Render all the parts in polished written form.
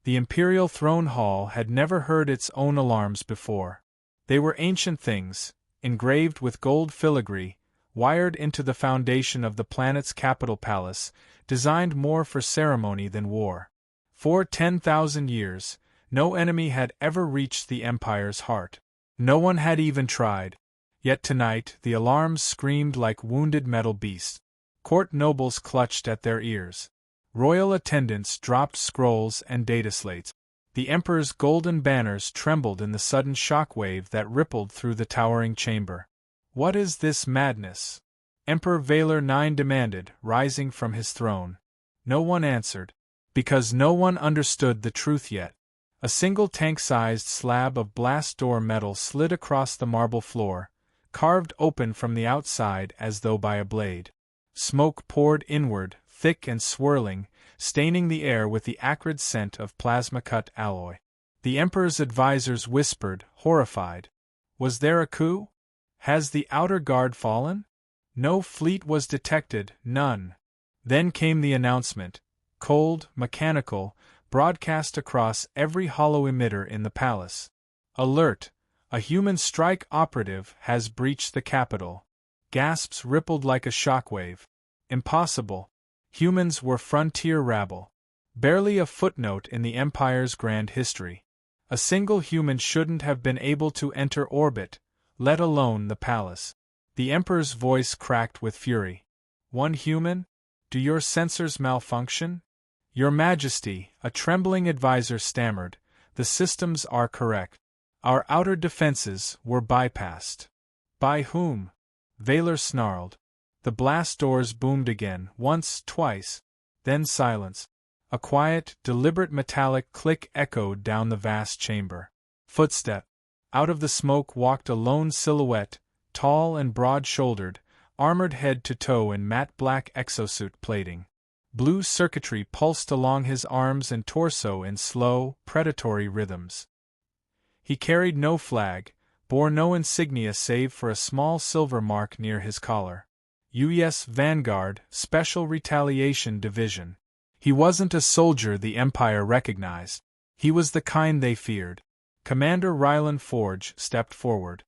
The Imperial Throne Hall had never heard its own alarms before. They were ancient things, engraved with gold filigree, wired into the foundation of the planet's capital palace, designed more for ceremony than war. For 10,000 years, no enemy had ever reached the Empire's heart. No one had even tried. Yet tonight the alarms screamed like wounded metal beasts. Court nobles clutched at their ears. Royal attendants dropped scrolls and dataslates. The Emperor's golden banners trembled in the sudden shockwave that rippled through the towering chamber. "What is this madness?" Emperor Valor IX demanded, rising from his throne. No one answered. Because no one understood the truth yet. A single tank-sized slab of blast door metal slid across the marble floor, carved open from the outside as though by a blade. Smoke poured inward, thick and swirling, staining the air with the acrid scent of plasma-cut alloy. The Emperor's advisors whispered, horrified. Was there a coup? Has the outer guard fallen? No fleet was detected, none. Then came the announcement, cold, mechanical, broadcast across every hollow emitter in the palace. Alert! A human strike operative has breached the capital. Gasps rippled like a shockwave. Impossible. Humans were frontier rabble. Barely a footnote in the Empire's grand history. A single human shouldn't have been able to enter orbit, let alone the palace. The Emperor's voice cracked with fury. One human? Do your sensors malfunction? Your Majesty, a trembling advisor stammered, the systems are correct. Our outer defenses were bypassed. By whom? Valor snarled. The blast doors boomed again, once, twice, then silence. A quiet, deliberate metallic click echoed down the vast chamber. Footstep. Out of the smoke walked a lone silhouette, tall and broad-shouldered, armored head to toe in matte black exosuit plating. Blue circuitry pulsed along his arms and torso in slow, predatory rhythms. He carried no flag, bore no insignia save for a small silver mark near his collar. U.S. Vanguard, Special Retaliation Division. He wasn't a soldier the Empire recognized. He was the kind they feared. Commander Rylan Forge stepped forward.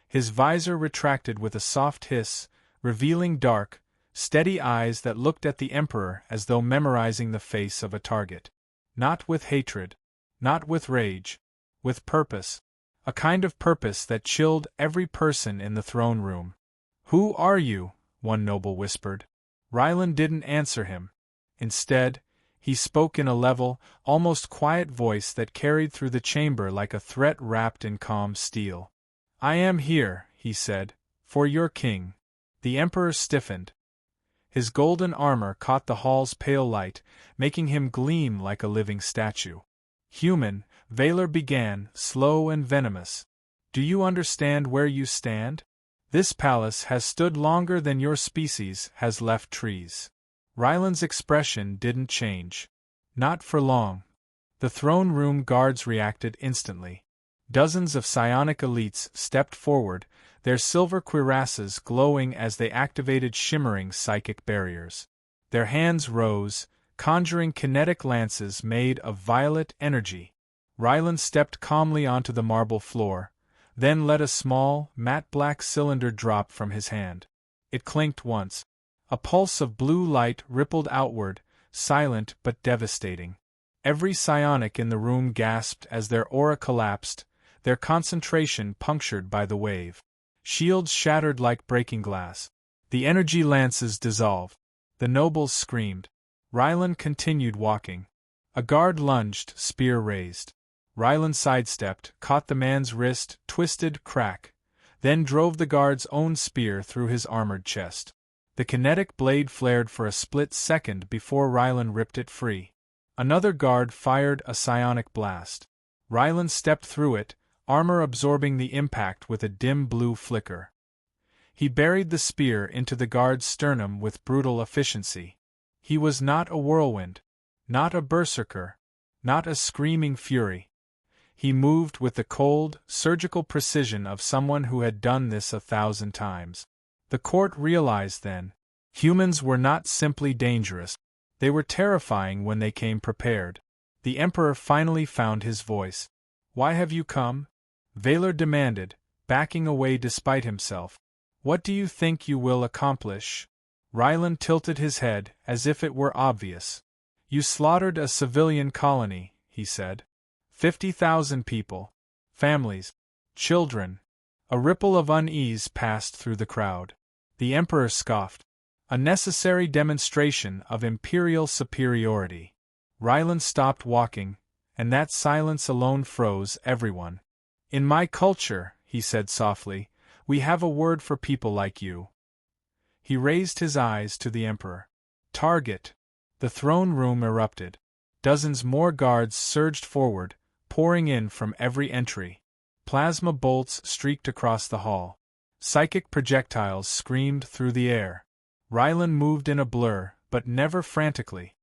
His visor retracted with a soft hiss, revealing dark, steady eyes that looked at the Emperor as though memorizing the face of a target. Not with hatred. Not with rage. With purpose. A kind of purpose that chilled every person in the throne room. "Who are you?" one noble whispered. Rylan didn't answer him. Instead, he spoke in a level, almost quiet voice that carried through the chamber like a threat wrapped in calm steel. "I am here," he said, "for your king." The Emperor stiffened. His golden armor caught the hall's pale light, making him gleam like a living statue. "Human," Valor began, slow and venomous. "Do you understand where you stand? This palace has stood longer than your species has left trees." Rylan's expression didn't change. Not for long. The throne room guards reacted instantly. Dozens of psionic elites stepped forward, their silver cuirasses glowing as they activated shimmering psychic barriers. Their hands rose, conjuring kinetic lances made of violet energy. Rylan stepped calmly onto the marble floor, then let a small, matte black cylinder drop from his hand. It clinked once. A pulse of blue light rippled outward, silent but devastating. Every psionic in the room gasped as their aura collapsed, their concentration punctured by the wave. Shields shattered like breaking glass. The energy lances dissolved. The nobles screamed. Rylan continued walking. A guard lunged, spear raised. Rylan sidestepped, caught the man's wrist, twisted, crack, then drove the guard's own spear through his armored chest. The kinetic blade flared for a split second before Rylan ripped it free. Another guard fired a psionic blast. Rylan stepped through it, armor absorbing the impact with a dim blue flicker. He buried the spear into the guard's sternum with brutal efficiency. He was not a whirlwind, not a berserker, not a screaming fury. He moved with the cold, surgical precision of someone who had done this 1,000 times. The court realized then, humans were not simply dangerous, they were terrifying when they came prepared. The Emperor finally found his voice. "Why have you come?" Valor demanded, backing away despite himself. "What do you think you will accomplish?" Ryland tilted his head, as if it were obvious. "You slaughtered a civilian colony," he said. 50,000 people. Families. Children. A ripple of unease passed through the crowd. The Emperor scoffed. "A necessary demonstration of imperial superiority." Ryland stopped walking, and that silence alone froze everyone. "In my culture," he said softly, "we have a word for people like you." He raised his eyes to the Emperor. "Target." The throne room erupted. Dozens more guards surged forward, pouring in from every entry. Plasma bolts streaked across the hall. Psychic projectiles screamed through the air. Ryland moved in a blur, but never frantically.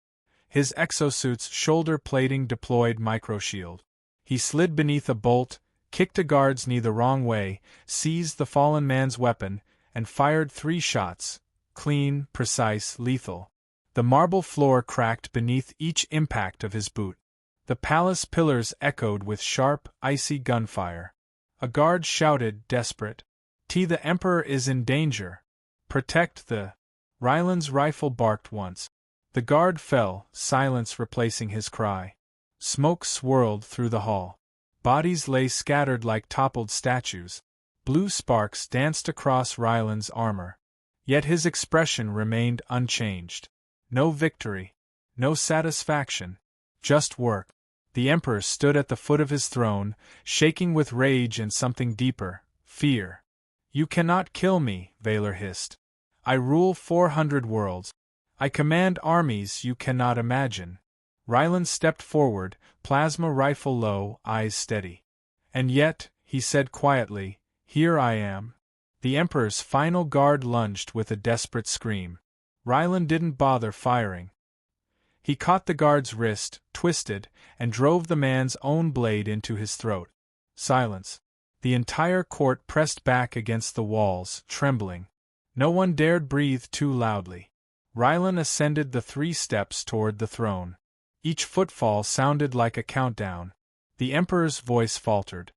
His exosuit's shoulder plating deployed microshield. He slid beneath a bolt, kicked a guard's knee the wrong way, seized the fallen man's weapon, and fired 3 shots, clean, precise, lethal. The marble floor cracked beneath each impact of his boot. The palace pillars echoed with sharp, icy gunfire. A guard shouted, desperate, "The Emperor is in danger. Protect the—" Ryland's rifle barked once. The guard fell, silence replacing his cry. Smoke swirled through the hall. Bodies lay scattered like toppled statues. Blue sparks danced across Ryland's armor. Yet his expression remained unchanged. No victory. No satisfaction. Just work. The Emperor stood at the foot of his throne, shaking with rage and something deeper, fear. "You cannot kill me," Valor hissed. "I rule 400 worlds. I command armies you cannot imagine." Ryland stepped forward, plasma rifle low, eyes steady. "And yet," he said quietly, "here I am." The Emperor's final guard lunged with a desperate scream. Ryland didn't bother firing. He caught the guard's wrist, twisted, and drove the man's own blade into his throat. Silence. The entire court pressed back against the walls, trembling. No one dared breathe too loudly. Ryland ascended the 3 steps toward the throne. Each footfall sounded like a countdown. The Emperor's voice faltered.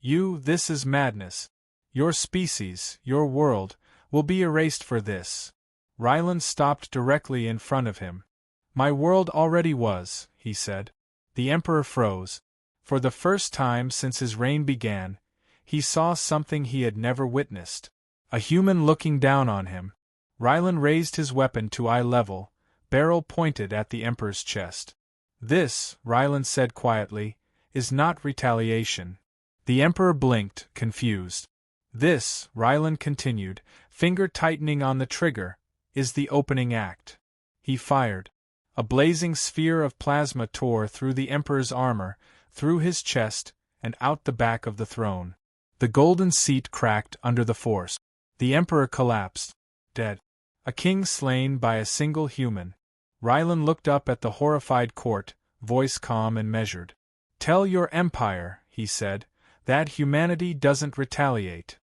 This is madness. Your species, your world, will be erased for this." Ryland stopped directly in front of him. "My world already was," he said. The Emperor froze. For the first time since his reign began, he saw something he had never witnessed. A human looking down on him. Ryland raised his weapon to eye level, barrel pointed at the Emperor's chest. "This," Ryland said quietly, "is not retaliation." The Emperor blinked, confused. "This," Ryland continued, finger tightening on the trigger, "is the opening act." He fired. A blazing sphere of plasma tore through the Emperor's armor, through his chest, and out the back of the throne. The golden seat cracked under the force. The Emperor collapsed. Dead. A king slain by a single human. Ryland looked up at the horrified court, voice calm and measured. "Tell your empire," he said, "that humanity doesn't retaliate."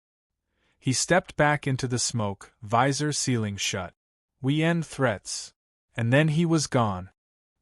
He stepped back into the smoke, visor sealing shut. "We end threats." And then he was gone.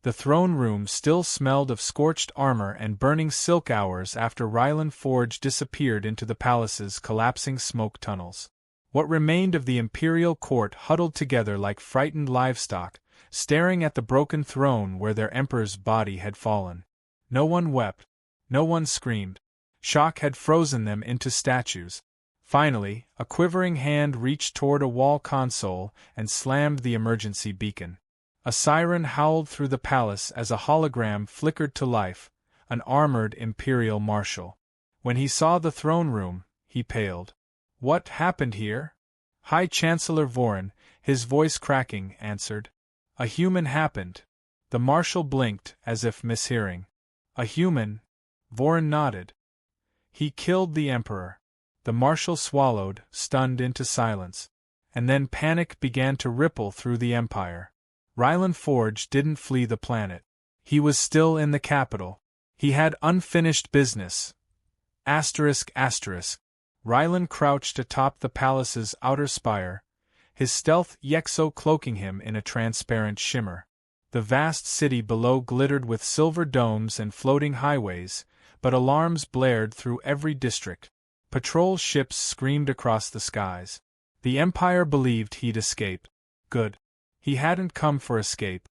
The throne room still smelled of scorched armor and burning silk hours after Ryland Forge disappeared into the palace's collapsing smoke tunnels. What remained of the imperial court huddled together like frightened livestock, staring at the broken throne where their emperor's body had fallen. No one wept. No one screamed. Shock had frozen them into statues. Finally, a quivering hand reached toward a wall console and slammed the emergency beacon. A siren howled through the palace as a hologram flickered to life, an armored imperial marshal. When he saw the throne room, he paled. "What happened here?" High Chancellor Vorin, his voice cracking, answered. "A human happened." The marshal blinked, as if mishearing. "A human?" Vorin nodded. "He killed the emperor." The marshal swallowed, stunned into silence. And then panic began to ripple through the empire. Ryland Forge didn't flee the planet. He was still in the capital. He had unfinished business. ***. Ryland crouched atop the palace's outer spire, his stealth Yexo cloaking him in a transparent shimmer. The vast city below glittered with silver domes and floating highways, but alarms blared through every district. Patrol ships screamed across the skies. The Empire believed he'd escape. Good. He hadn't come for escape.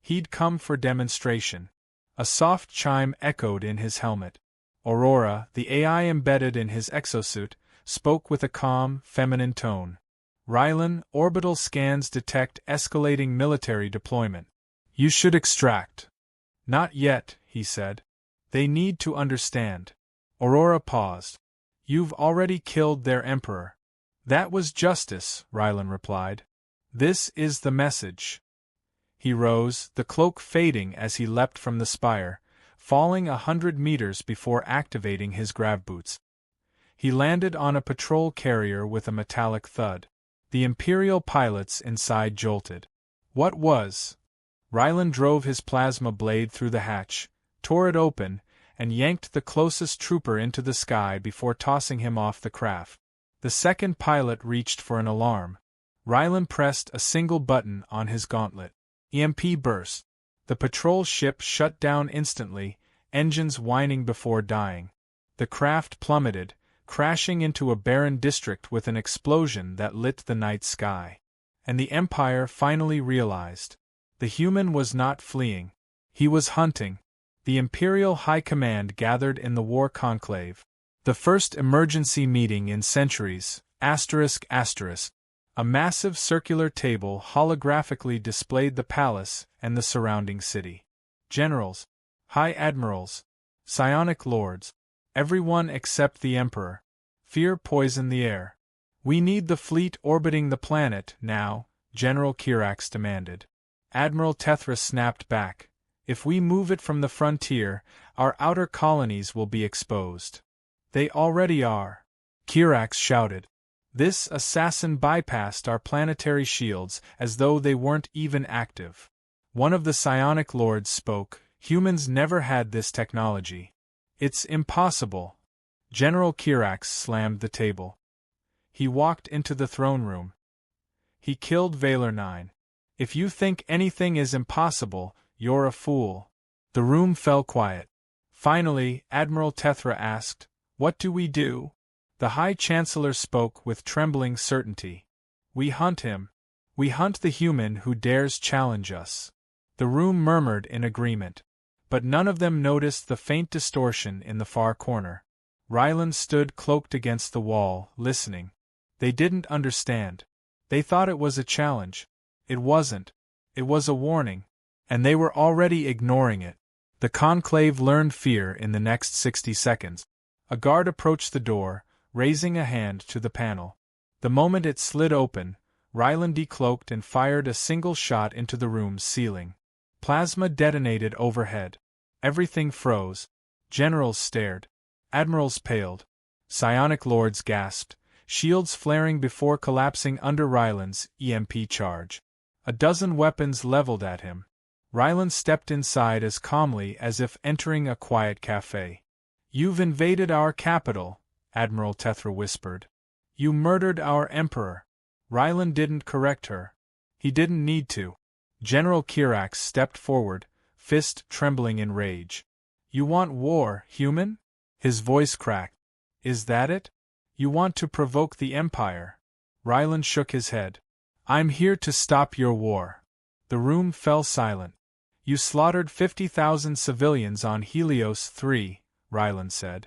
He'd come for demonstration. A soft chime echoed in his helmet. Aurora, the AI embedded in his exosuit, spoke with a calm, feminine tone. Rylan, orbital scans detect escalating military deployment. You should extract. Not yet, he said. They need to understand. Aurora paused. You've already killed their emperor. That was justice, Rylan replied. This is the message. He rose, the cloak fading as he leapt from the spire, falling 100 meters before activating his grav boots. He landed on a patrol carrier with a metallic thud. The Imperial pilots inside jolted. What was? Rylan drove his plasma blade through the hatch, tore it open, and yanked the closest trooper into the sky before tossing him off the craft. The second pilot reached for an alarm. Rylan pressed a single button on his gauntlet. EMP burst. The patrol ship shut down instantly, engines whining before dying. The craft plummeted, crashing into a barren district with an explosion that lit the night sky. And the Empire finally realized. The human was not fleeing. He was hunting. The Imperial High Command gathered in the War Conclave. The first emergency meeting in centuries, ****. A massive circular table holographically displayed the palace and the surrounding city. Generals, High Admirals, Psionic Lords, everyone except the Emperor. Fear poisoned the air. We need the fleet orbiting the planet now, General Kirax demanded. Admiral Tethra snapped back. If we move it from the frontier, our outer colonies will be exposed. They already are. Kirax shouted. This assassin bypassed our planetary shields as though they weren't even active. One of the psionic lords spoke. Humans never had this technology. It's impossible. General Kirax slammed the table. He walked into the throne room. He killed Valor 9. If you think anything is impossible, you're a fool. The room fell quiet. Finally, Admiral Tethra asked, What do we do? The High Chancellor spoke with trembling certainty. We hunt him. We hunt the human who dares challenge us. The room murmured in agreement. But none of them noticed the faint distortion in the far corner. Rylan stood cloaked against the wall, listening. They didn't understand. They thought it was a challenge. It wasn't. It was a warning. And they were already ignoring it. The conclave learned fear in the next 60 seconds. A guard approached the door, raising a hand to the panel. The moment it slid open, Rylan decloaked and fired a single shot into the room's ceiling. Plasma detonated overhead. Everything froze. Generals stared. Admirals paled. Psionic lords gasped, shields flaring before collapsing under Rylan's EMP charge. A dozen weapons leveled at him. Rylan stepped inside as calmly as if entering a quiet cafe. You've invaded our capital, Admiral Tethra whispered. You murdered our emperor. Rylan didn't correct her. He didn't need to. General Kirax stepped forward, fist trembling in rage. You want war, human? His voice cracked. Is that it? You want to provoke the Empire? Rylan shook his head. I'm here to stop your war. The room fell silent. You slaughtered 50,000 civilians on Helios 3, Rylan said.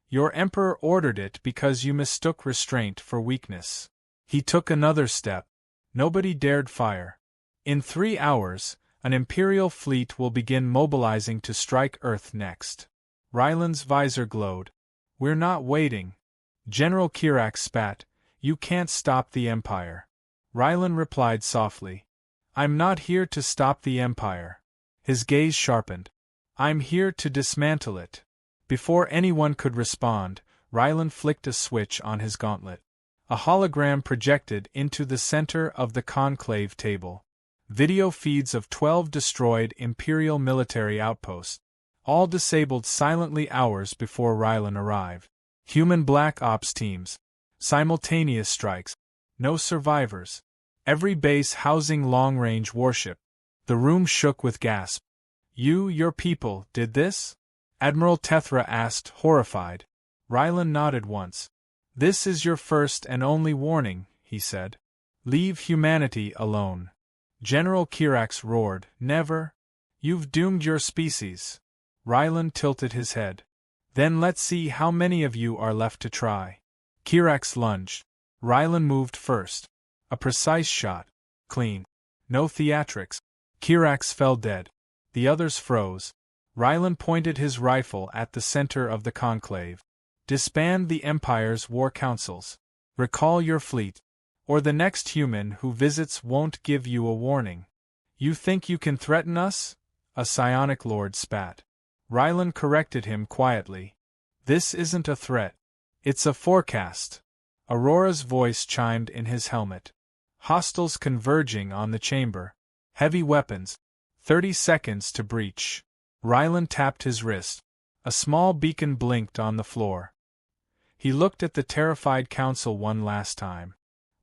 Your emperor ordered it because you mistook restraint for weakness. He took another step. Nobody dared fire. In 3 hours, an Imperial fleet will begin mobilizing to strike Earth next. Rylan's visor glowed. We're not waiting. General Kirax spat. You can't stop the Empire. Rylan replied softly. I'm not here to stop the Empire. His gaze sharpened. I'm here to dismantle it. Before anyone could respond, Rylan flicked a switch on his gauntlet. A hologram projected into the center of the conclave table. Video feeds of 12 destroyed Imperial military outposts, all disabled silently hours before Rylan arrived. Human Black Ops teams. Simultaneous strikes. No survivors. Every base housing long-range warship. The room shook with gasps. Your people, did this? Admiral Tethra asked, horrified. Rylan nodded once. This is your first and only warning, he said. Leave humanity alone. General Kirax roared, Never. You've doomed your species. Rylan tilted his head. Then let's see how many of you are left to try. Kirax lunged. Rylan moved first. A precise shot. Clean. No theatrics. Kirax fell dead. The others froze. Rylan pointed his rifle at the center of the conclave. Disband the Empire's war councils. Recall your fleet, or the next human who visits won't give you a warning. You think you can threaten us? A psionic lord spat. Rylan corrected him quietly. This isn't a threat. It's a forecast. Aurora's voice chimed in his helmet. Hostiles converging on the chamber. Heavy weapons. 30 seconds to breach. Rylan tapped his wrist. A small beacon blinked on the floor. He looked at the terrified council one last time.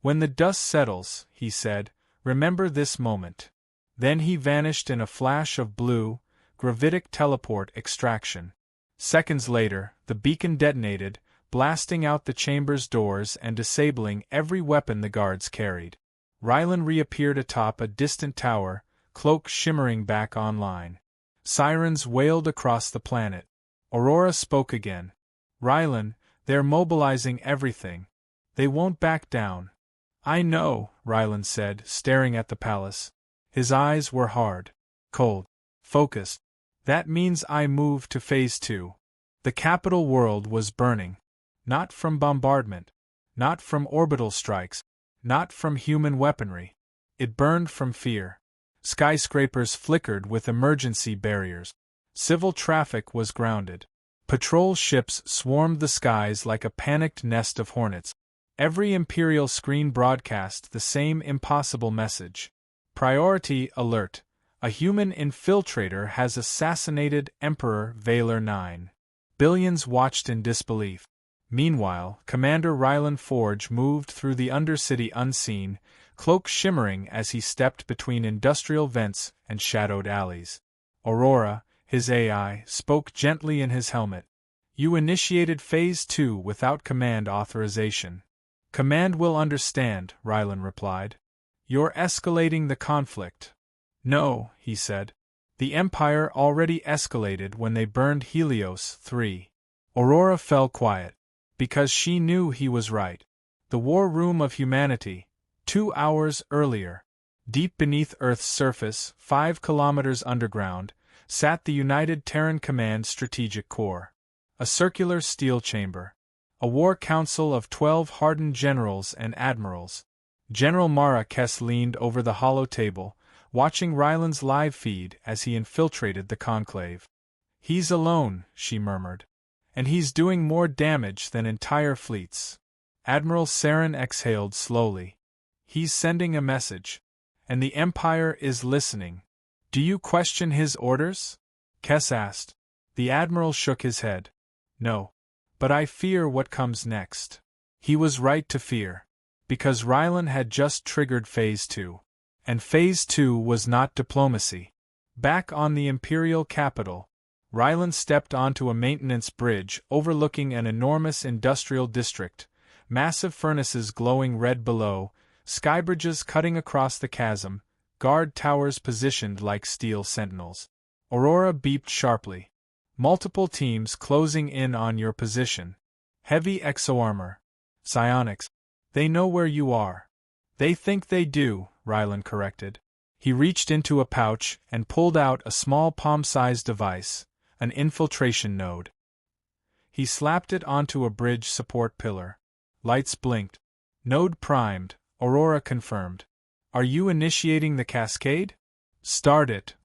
When the dust settles, he said, remember this moment. Then he vanished in a flash of blue, gravitic teleport extraction. Seconds later, the beacon detonated, blasting out the chamber's doors and disabling every weapon the guards carried. Rylan reappeared atop a distant tower, cloak shimmering back online. Sirens wailed across the planet. Aurora spoke again. Rylan, they're mobilizing everything. They won't back down. I know, Rylan said, staring at the palace. His eyes were hard, cold, focused. That means I move to Phase 2. The capital world was burning. Not from bombardment. Not from orbital strikes. Not from human weaponry. It burned from fear. Skyscrapers flickered with emergency barriers. Civil traffic was grounded. Patrol ships swarmed the skies like a panicked nest of hornets. Every Imperial screen broadcast the same impossible message. Priority alert. A human infiltrator has assassinated Emperor Vaylor 9. Billions watched in disbelief. Meanwhile, Commander Rylan Forge moved through the Undercity unseen, cloak shimmering as he stepped between industrial vents and shadowed alleys. Aurora, his AI, spoke gently in his helmet. You initiated Phase 2 without command authorization. Command will understand, Rylan replied. You're escalating the conflict. No, he said. The Empire already escalated when they burned Helios 3. Aurora fell quiet, because she knew he was right. The war room of humanity, 2 hours earlier. Deep beneath Earth's surface, 5 kilometers underground, sat the United Terran Command Strategic Corps. A circular steel chamber. A war council of 12 hardened generals and admirals. General Mara Kess leaned over the hollow table, watching Rylan's live feed as he infiltrated the conclave. He's alone, she murmured. And he's doing more damage than entire fleets. Admiral Saren exhaled slowly. He's sending a message. And the Empire is listening. Do you question his orders? Kess asked. The Admiral shook his head. No. But I fear what comes next. He was right to fear. Because Rylan had just triggered Phase 2. And Phase 2 was not diplomacy. Back on the Imperial capital, Rylan stepped onto a maintenance bridge overlooking an enormous industrial district, massive furnaces glowing red below, skybridges cutting across the chasm, guard towers positioned like steel sentinels. Aurora beeped sharply. Multiple teams closing in on your position. Heavy exoarmor. Psionics. They know where you are. They think they do, Rylan corrected. He reached into a pouch and pulled out a small palm-sized device, an infiltration node. He slapped it onto a bridge support pillar. Lights blinked. Node primed, Aurora confirmed. Are you initiating the cascade? Start it.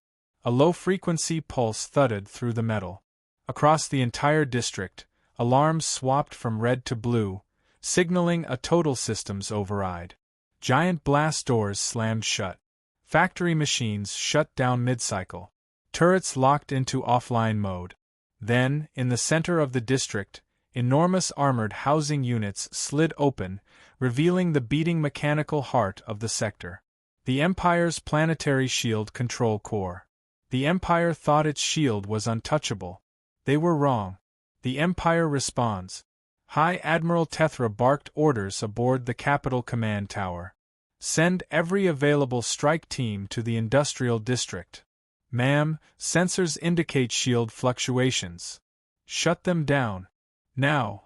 A low-frequency pulse thudded through the metal. Across the entire district, alarms swapped from red to blue, signaling a total systems override. Giant blast doors slammed shut. Factory machines shut down mid-cycle. Turrets locked into offline mode. Then, in the center of the district, enormous armored housing units slid open, revealing the beating mechanical heart of the sector. The Empire's planetary shield control core. The Empire thought its shield was untouchable. They were wrong. The Empire responds. High Admiral Tethra barked orders aboard the Capital Command Tower. Send every available strike team to the Industrial District. Ma'am, sensors indicate shield fluctuations. Shut them down. Now.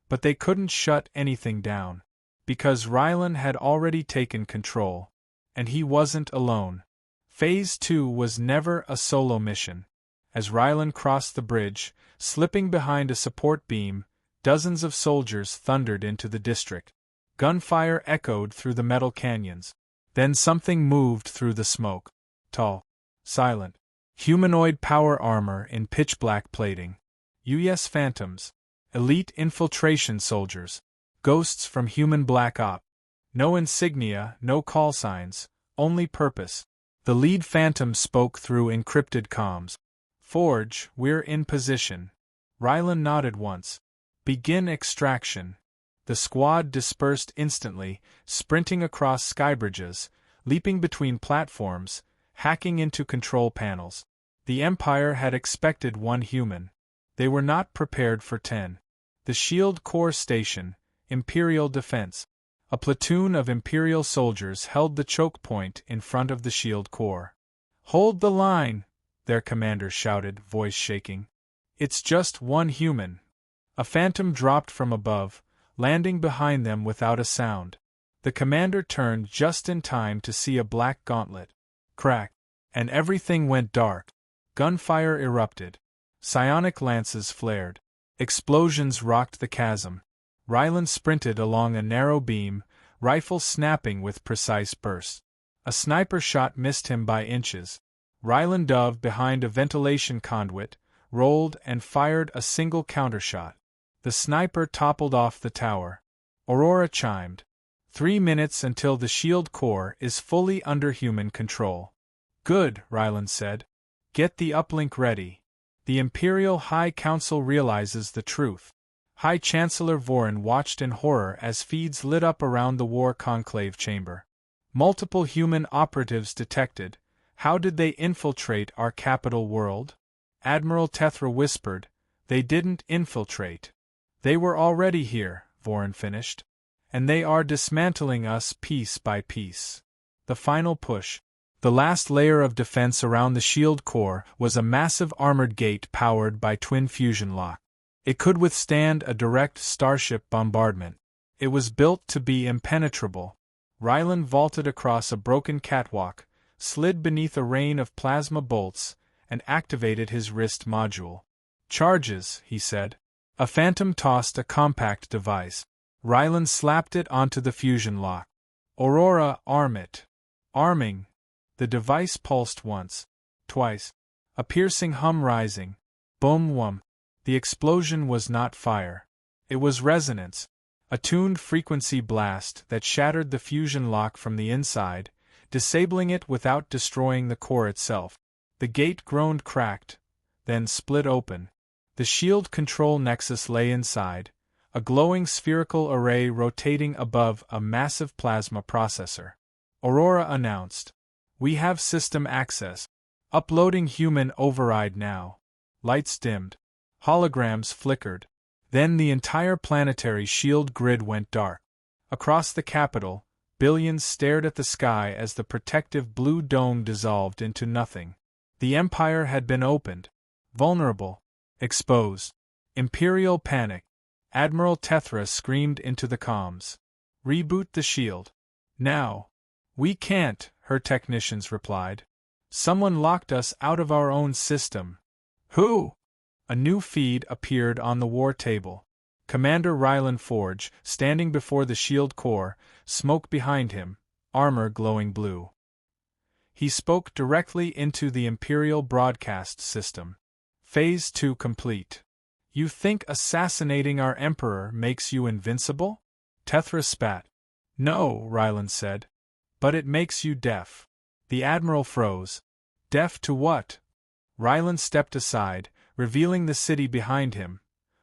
But they couldn't shut anything down. Because Rylan had already taken control. And he wasn't alone. Phase 2 was never a solo mission. As Rylan crossed the bridge, slipping behind a support beam, dozens of soldiers thundered into the district. Gunfire echoed through the metal canyons. Then something moved through the smoke. Tall. Silent. Humanoid power armor in pitch-black plating. US Phantoms. Elite infiltration soldiers. Ghosts from human Black Op. No insignia, no call signs, only purpose. The lead Phantom spoke through encrypted comms. Forge, we're in position. Rylan nodded once. Begin extraction. The squad dispersed instantly, sprinting across skybridges, leaping between platforms, hacking into control panels. The Empire had expected 1 human. They were not prepared for 10. The Shield Core Station, Imperial Defense. A platoon of Imperial soldiers held the choke point in front of the Shield Core. Hold the line, their commander shouted, voice shaking. It's just 1 human. A Phantom dropped from above, landing behind them without a sound. The commander turned just in time to see a black gauntlet. Crack. And everything went dark. Gunfire erupted. Psionic lances flared. Explosions rocked the chasm. Rylan sprinted along a narrow beam, rifle snapping with precise bursts. A sniper shot missed him by inches. Rylan dove behind a ventilation conduit, rolled and fired a single countershot. The sniper toppled off the tower. Aurora chimed. 3 minutes until the shield core is fully under human control. Good, Rylan said. Get the uplink ready. The Imperial High Council realizes the truth. High Chancellor Vorin watched in horror as feeds lit up around the War Conclave chamber. Multiple human operatives detected. How did they infiltrate our capital world? Admiral Tethra whispered. They didn't infiltrate. They were already here, Vorin finished. And they are dismantling us piece by piece. The final push. The last layer of defense around the shield core was a massive armored gate powered by twin fusion lock. It could withstand a direct starship bombardment. It was built to be impenetrable. Rylan vaulted across a broken catwalk, slid beneath a rain of plasma bolts, and activated his wrist module. Charges, he said. A Phantom tossed a compact device. Rylan slapped it onto the fusion lock. Aurora, arm it. Arming. The device pulsed once, twice. A piercing hum rising. Boom-wum. The explosion was not fire. It was resonance. A tuned frequency blast that shattered the fusion lock from the inside, disabling it without destroying the core itself. The gate groaned cracked, then split open. The shield control nexus lay inside, a glowing spherical array rotating above a massive plasma processor. Aurora announced. We have system access. Uploading human override now. Lights dimmed. Holograms flickered. Then the entire planetary shield grid went dark. Across the capital, billions stared at the sky as the protective blue dome dissolved into nothing. The Empire had been opened. Vulnerable. Exposed. Imperial panic. Admiral Tethra screamed into the comms. Reboot the shield. Now. We can't, her technicians replied. Someone locked us out of our own system. Who? A new feed appeared on the war table. Commander Rylan Forge, standing before the shield core, smoke behind him, armor glowing blue. He spoke directly into the Imperial broadcast system. Phase 2 complete. You think assassinating our Emperor makes you invincible? Tethra spat. No, Rylan said. But it makes you deaf. The Admiral froze. Deaf to what? Rylan stepped aside, revealing the city behind him.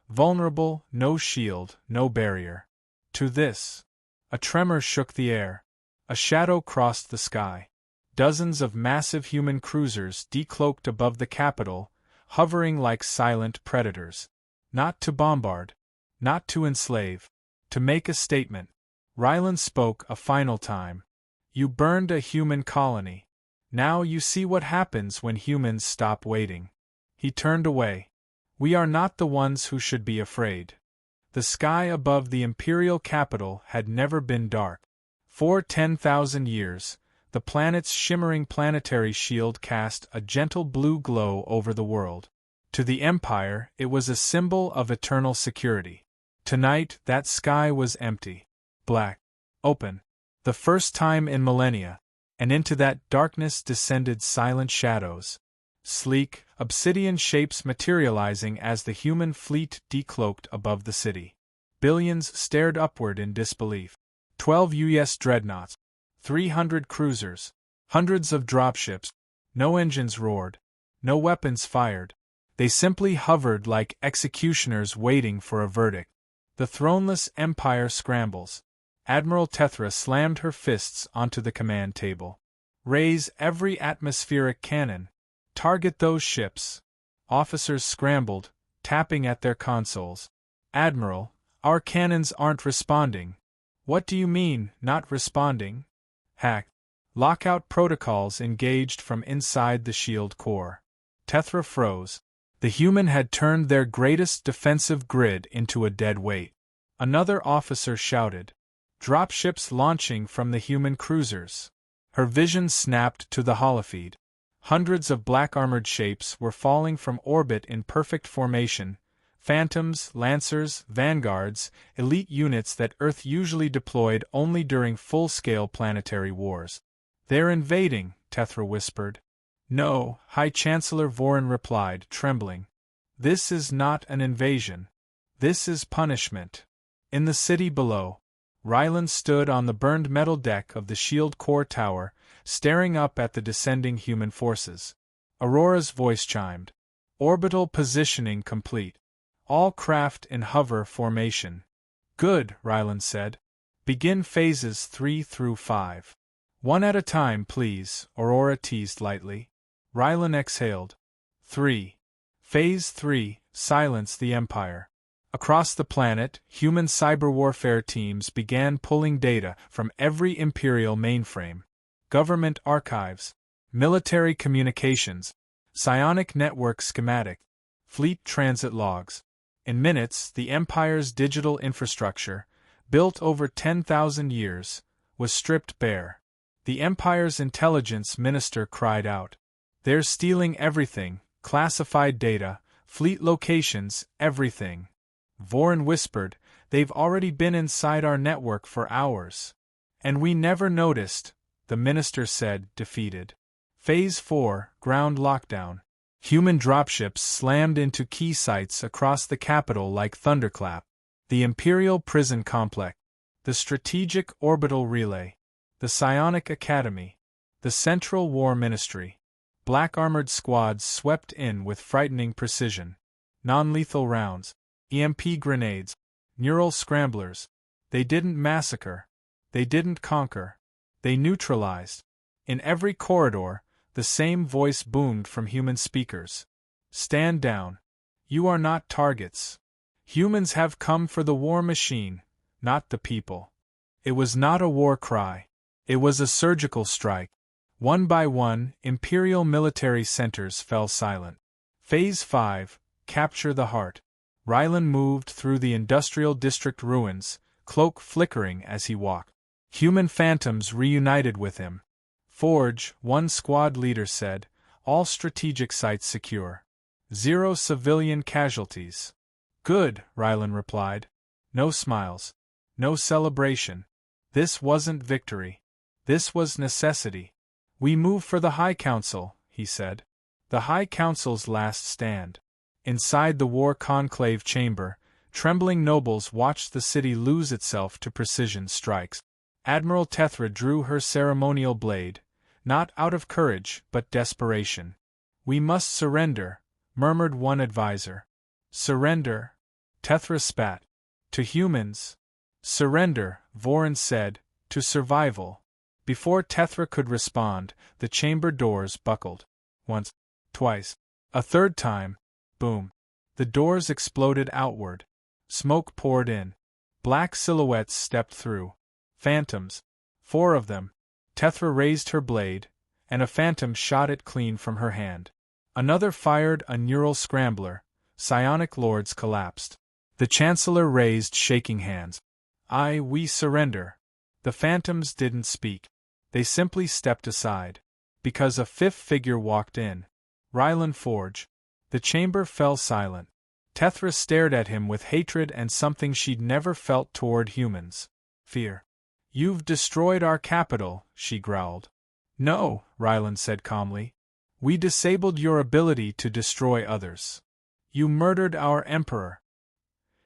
Vulnerable, no shield, no barrier. To this. A tremor shook the air. A shadow crossed the sky. Dozens of massive human cruisers decloaked above the capital, hovering like silent predators. Not to bombard. Not to enslave. To make a statement. Ryland spoke a final time. You burned a human colony. Now you see what happens when humans stop waiting. He turned away. We are not the ones who should be afraid. The sky above the imperial capital had never been dark. For 10,000 years, the planet's shimmering planetary shield cast a gentle blue glow over the world. To the Empire, it was a symbol of eternal security. Tonight, that sky was empty. Black. Open. The first time in millennia. And into that darkness descended silent shadows. Sleek, obsidian shapes materializing as the human fleet decloaked above the city. Billions stared upward in disbelief. 12 U.S. dreadnoughts. 300 cruisers. Hundreds of dropships. No engines roared. No weapons fired. They simply hovered like executioners waiting for a verdict. The throneless empire scrambles. Admiral Tethra slammed her fists onto the command table. Raise every atmospheric cannon. Target those ships. Officers scrambled, tapping at their consoles. Admiral, our cannons aren't responding. What do you mean, not responding? Hack. Lockout protocols engaged from inside the shield core. Tethra froze. The human had turned their greatest defensive grid into a dead weight. Another officer shouted. Dropships launching from the human cruisers. Her vision snapped to the holofeed. Hundreds of black-armored shapes were falling from orbit in perfect formation. Phantoms, Lancers, Vanguards, elite units that Earth usually deployed only during full-scale planetary wars. They're invading, Tethra whispered. No, High Chancellor Vorin replied, trembling. This is not an invasion. This is punishment. In the city below, Ryland stood on the burned metal deck of the shield core tower, staring up at the descending human forces. Aurora's voice chimed. Orbital positioning complete. All craft in hover formation. Good, Ryland said. Begin phases 3 through 5. One at a time, please, Aurora teased lightly. Ryland exhaled. 3. Phase 3, Silence the Empire. Across the planet, human cyber warfare teams began pulling data from every Imperial mainframe. Government archives, military communications, psionic network schematic, fleet transit logs. In minutes, the Empire's digital infrastructure, built over 10,000 years, was stripped bare. The Empire's intelligence minister cried out. They're stealing everything, classified data, fleet locations, everything. Vorin whispered, they've already been inside our network for hours. And we never noticed, the minister said, defeated. Phase 4, Ground Lockdown. Human dropships slammed into key sites across the capital like thunderclap. The Imperial Prison Complex. The Strategic Orbital Relay. The Psionic Academy. The Central War Ministry. Black-armored squads swept in with frightening precision. Non-lethal rounds. EMP grenades. Neural scramblers. They didn't massacre. They didn't conquer. They neutralized. In every corridor, the same voice boomed from human speakers. Stand down. You are not targets. Humans have come for the war machine, not the people. It was not a war cry. It was a surgical strike. One by one, Imperial military centers fell silent. Phase 5, Capture the Heart. Ryland moved through the industrial district ruins, cloak flickering as he walked. Human phantoms reunited with him. Forge, one squad leader said, all strategic sites secure. 0 civilian casualties. Good, Ryland replied. No smiles. No celebration. This wasn't victory. This was necessity. We move for the High Council, he said. The High Council's last stand. Inside the war conclave chamber, trembling nobles watched the city lose itself to precision strikes. Admiral Tethra drew her ceremonial blade, not out of courage but desperation. We must surrender, murmured one advisor. Surrender? Tethra spat. To humans? Surrender, Vorin said, to survival. Before Tethra could respond, the chamber doors buckled. Once, twice, a third time, boom. The doors exploded outward. Smoke poured in. Black silhouettes stepped through. Phantoms. 4 of them. Tethra raised her blade, and a phantom shot it clean from her hand. Another fired a neural scrambler. Psionic lords collapsed. The Chancellor raised shaking hands. We surrender. The phantoms didn't speak. They simply stepped aside. Because a 5th figure walked in. Rylan Forge. The chamber fell silent. Tethra stared at him with hatred and something she'd never felt toward humans. Fear. You've destroyed our capital, she growled. No, Rylan said calmly. We disabled your ability to destroy others. You murdered our emperor.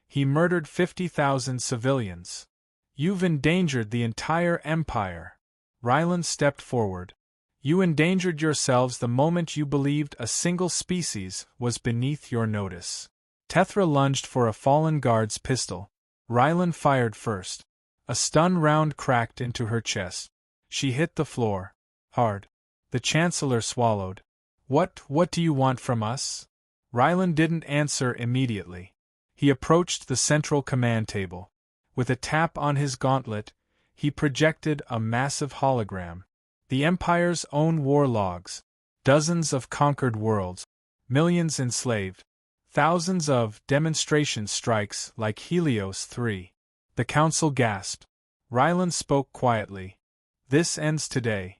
He murdered 50,000 civilians. You've endangered the entire empire. Rylan stepped forward. You endangered yourselves the moment you believed a single species was beneath your notice. Tethra lunged for a fallen guard's pistol. Rylan fired first. A stun round cracked into her chest. She hit the floor. Hard. The Chancellor swallowed. What do you want from us? Rylan didn't answer immediately. He approached the central command table. With a tap on his gauntlet, he projected a massive hologram. The Empire's own war logs. Dozens of conquered worlds. Millions enslaved. Thousands of demonstration strikes like Helios 3. The Council gasped. Rylan spoke quietly. This ends today.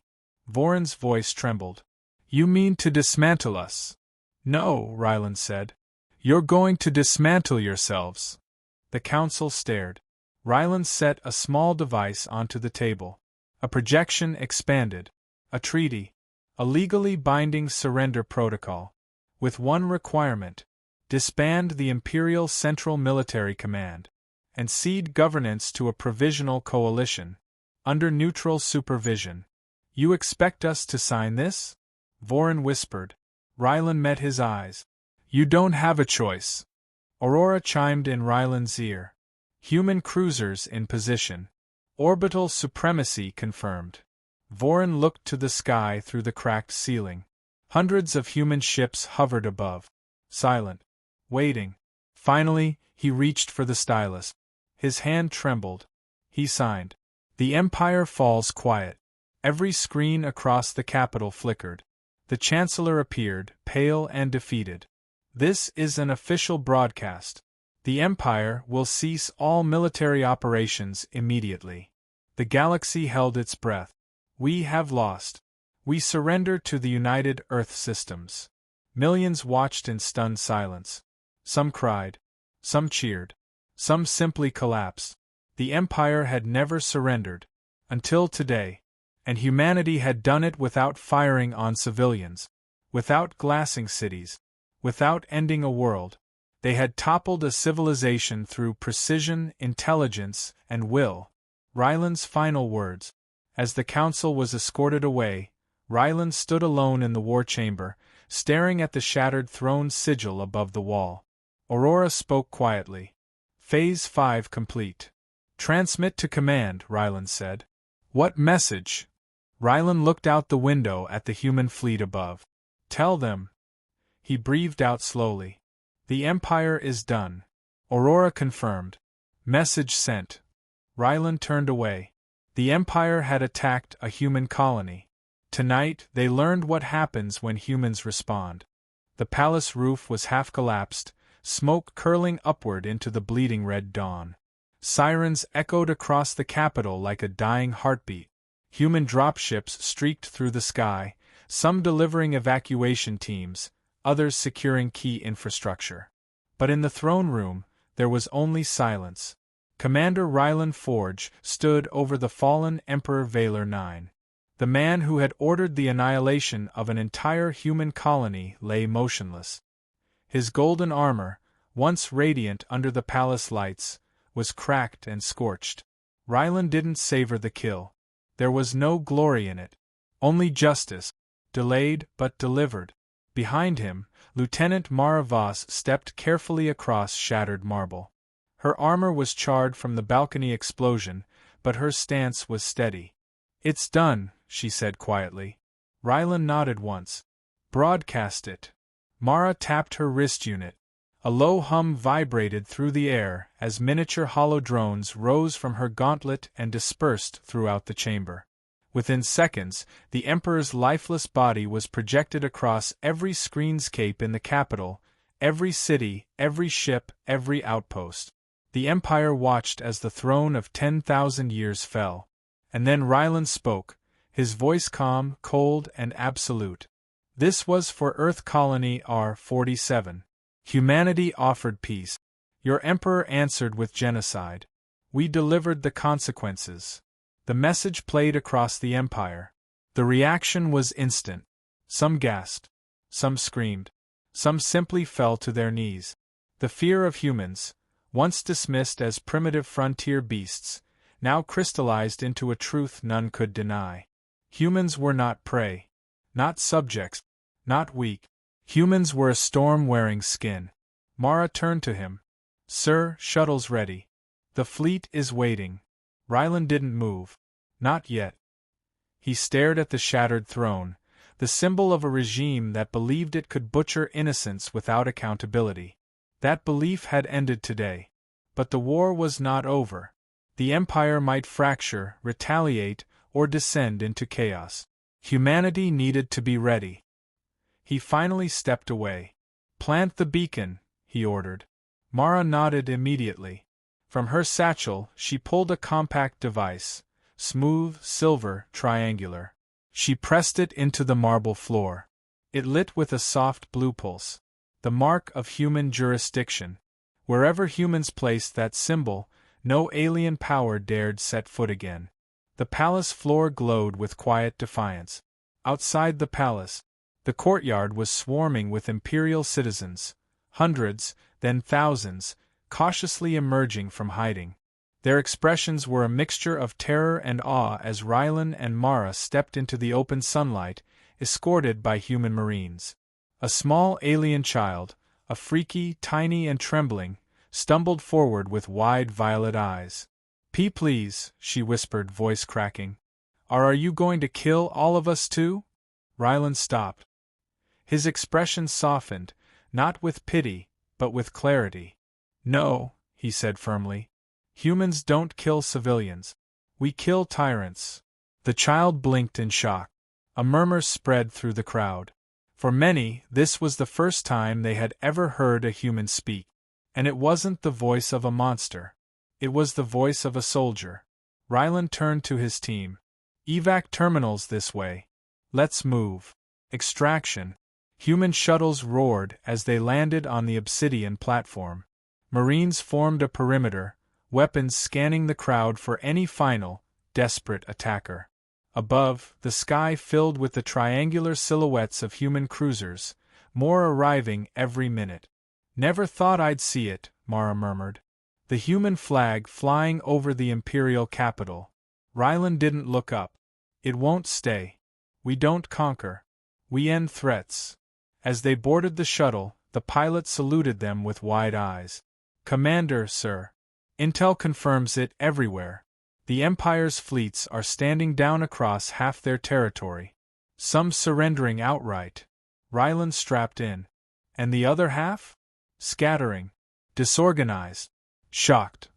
Voran's voice trembled. You mean to dismantle us? No, Rylan said. You're going to dismantle yourselves. The Council stared. Rylan set a small device onto the table. A projection expanded. A treaty. A legally binding surrender protocol. With one requirement. Disband the Imperial Central Military Command. And cede governance to a provisional coalition. Under neutral supervision. You expect us to sign this? Voran whispered. Rylan met his eyes. You don't have a choice. Aurora chimed in Rylan's ear. Human cruisers in position. Orbital supremacy confirmed. Voran looked to the sky through the cracked ceiling. Hundreds of human ships hovered above. Silent. Waiting. Finally, he reached for the stylus. His hand trembled. He signed. The Empire falls quiet. Every screen across the capital flickered. The Chancellor appeared, pale and defeated. This is an official broadcast. The Empire will cease all military operations immediately. The galaxy held its breath. We have lost. We surrender to the United Earth Systems. Millions watched in stunned silence. Some cried. Some cheered. Some simply collapsed. The Empire had never surrendered. Until today. And humanity had done it without firing on civilians. Without glassing cities. Without ending a world. They had toppled a civilization through precision, intelligence, and will. Rylan's final words. As the council was escorted away, Rylan stood alone in the war chamber, staring at the shattered throne sigil above the wall. Aurora spoke quietly. Phase 5 complete. Transmit to command, Rylan said. What message? Rylan looked out the window at the human fleet above. Tell them. He breathed out slowly. The Empire is done. Aurora confirmed. Message sent. Rylan turned away. The Empire had attacked a human colony. Tonight, they learned what happens when humans respond. The palace roof was half collapsed, smoke curling upward into the bleeding red dawn. Sirens echoed across the capital like a dying heartbeat. Human dropships streaked through the sky, some delivering evacuation teams, others securing key infrastructure. But in the throne room, there was only silence. Commander Rylan Forge stood over the fallen Emperor Vaylor IX. The man who had ordered the annihilation of an entire human colony lay motionless. His golden armor, once radiant under the palace lights, was cracked and scorched. Rylan didn't savor the kill. There was no glory in it. Only justice. Delayed but delivered. Behind him, Lieutenant Mara Voss stepped carefully across shattered marble. Her armor was charred from the balcony explosion, but her stance was steady. It's done, she said quietly. Rylan nodded once. Broadcast it. Mara tapped her wrist unit. A low hum vibrated through the air as miniature hollow drones rose from her gauntlet and dispersed throughout the chamber. Within seconds, the Emperor's lifeless body was projected across every screenscape in the capital, every city, every ship, every outpost. The Empire watched as the throne of 10,000 years fell. And then Rylan spoke, his voice calm, cold, and absolute. This was for Earth Colony R-47. Humanity offered peace. Your Emperor answered with genocide. We delivered the consequences. The message played across the Empire. The reaction was instant. Some gasped. Some screamed. Some simply fell to their knees. The fear of humans, once dismissed as primitive frontier beasts, now crystallized into a truth none could deny. Humans were not prey. Not subjects. Not weak. Humans were a storm-wearing skin. Mara turned to him. Sir, shuttle's ready. The fleet is waiting. Rylan didn't move. Not yet. He stared at the shattered throne, the symbol of a regime that believed it could butcher innocence without accountability. That belief had ended today. But the war was not over. The Empire might fracture, retaliate, or descend into chaos. Humanity needed to be ready. He finally stepped away. Plant the beacon, he ordered. Mara nodded immediately. From her satchel, she pulled a compact device, smooth, silver, triangular. She pressed it into the marble floor. It lit with a soft blue pulse. The mark of human jurisdiction. Wherever humans placed that symbol, no alien power dared set foot again. The palace floor glowed with quiet defiance. Outside the palace, the courtyard was swarming with imperial citizens, hundreds, then thousands, cautiously emerging from hiding. Their expressions were a mixture of terror and awe as Rylan and Mara stepped into the open sunlight, escorted by human marines. A small alien child, a freaky, tiny and trembling, stumbled forward with wide violet eyes. Please, she whispered, voice cracking. Are you going to kill all of us too? Rylan stopped. His expression softened, not with pity, but with clarity. No, he said firmly. Humans don't kill civilians. We kill tyrants. The child blinked in shock. A murmur spread through the crowd. For many, this was the first time they had ever heard a human speak. And it wasn't the voice of a monster. It was the voice of a soldier. Rylan turned to his team. Evac terminals this way. Let's move. Extraction. Human shuttles roared as they landed on the obsidian platform. Marines formed a perimeter, weapons scanning the crowd for any final, desperate attacker. Above, the sky filled with the triangular silhouettes of human cruisers, more arriving every minute. Never thought I'd see it, Mara murmured. The human flag flying over the imperial capital. Rylan didn't look up. It won't stay. We don't conquer. We end threats. As they boarded the shuttle, the pilot saluted them with wide eyes. Commander, sir. Intel confirms it everywhere. The Empire's fleets are standing down across half their territory. Some surrendering outright. Rylan strapped in. And the other half? Scattering. Disorganized. Shocked.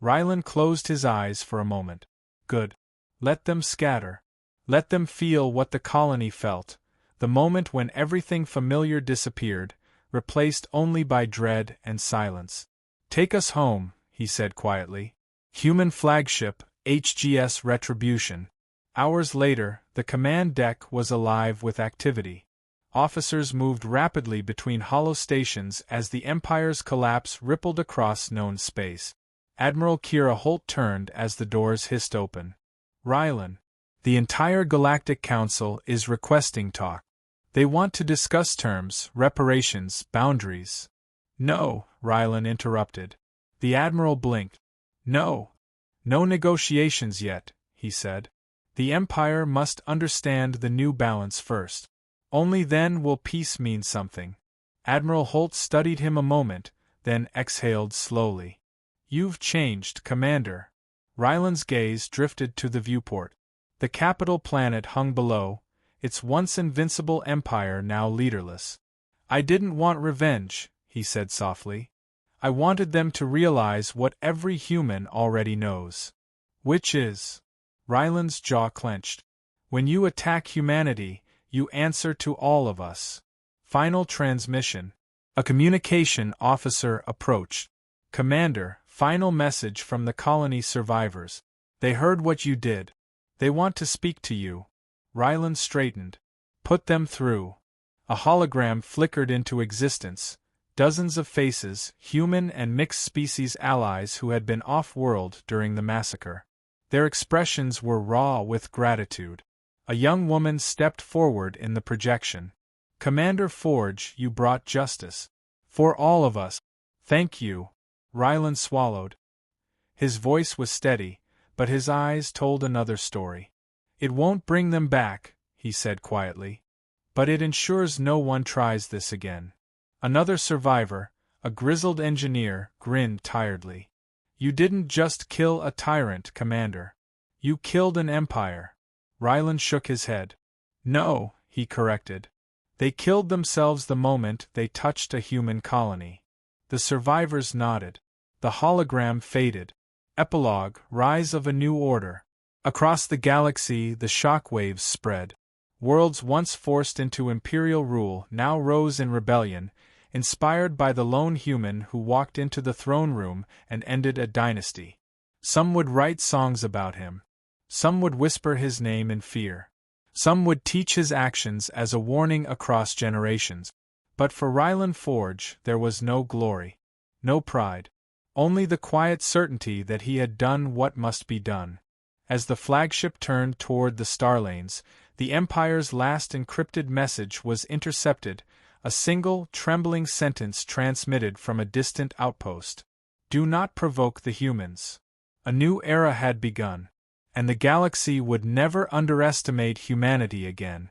Rylan closed his eyes for a moment. Good. Let them scatter. Let them feel what the colony felt, the moment when everything familiar disappeared, replaced only by dread and silence. Take us home, he said quietly. Human flagship, HGS Retribution. Hours later, the command deck was alive with activity. Officers moved rapidly between hollow stations as the Empire's collapse rippled across known space. Admiral Kira Holt turned as the doors hissed open. Rylan. The entire Galactic Council is requesting talk. They want to discuss terms, reparations, boundaries. No, Rylan interrupted. The Admiral blinked. No. No negotiations yet, he said. The Empire must understand the new balance first. Only then will peace mean something. Admiral Holt studied him a moment, then exhaled slowly. You've changed, Commander. Rylan's gaze drifted to the viewport. The capital planet hung below, its once invincible empire now leaderless. "I didn't want revenge," he said softly. "I wanted them to realize what every human already knows." "Which is?" Ryland's jaw clenched. "When you attack humanity, you answer to all of us." Final transmission. A communication officer approached. "Commander, final message from the colony survivors. They heard what you did. They want to speak to you." Ryland straightened. "Put them through." A hologram flickered into existence. Dozens of faces, human and mixed-species allies who had been off-world during the massacre. Their expressions were raw with gratitude. A young woman stepped forward in the projection. "Commander Forge, you brought justice. For all of us. Thank you." Ryland swallowed. His voice was steady, but his eyes told another story. "It won't bring them back," he said quietly. "But it ensures no one tries this again." Another survivor, a grizzled engineer, grinned tiredly. "You didn't just kill a tyrant, Commander. You killed an empire." Ryland shook his head. "No," he corrected. "They killed themselves the moment they touched a human colony." The survivors nodded. The hologram faded. Epilogue: Rise of a New Order. Across the galaxy the shockwaves spread. Worlds once forced into imperial rule now rose in rebellion, inspired by the lone human who walked into the throne room and ended a dynasty. Some would write songs about him. Some would whisper his name in fear. Some would teach his actions as a warning across generations. But for Ryland Forge there was no glory. No pride. Only the quiet certainty that he had done what must be done. As the flagship turned toward the starlanes, the Empire's last encrypted message was intercepted, a single, trembling sentence transmitted from a distant outpost. "Do not provoke the humans." A new era had begun, and the galaxy would never underestimate humanity again.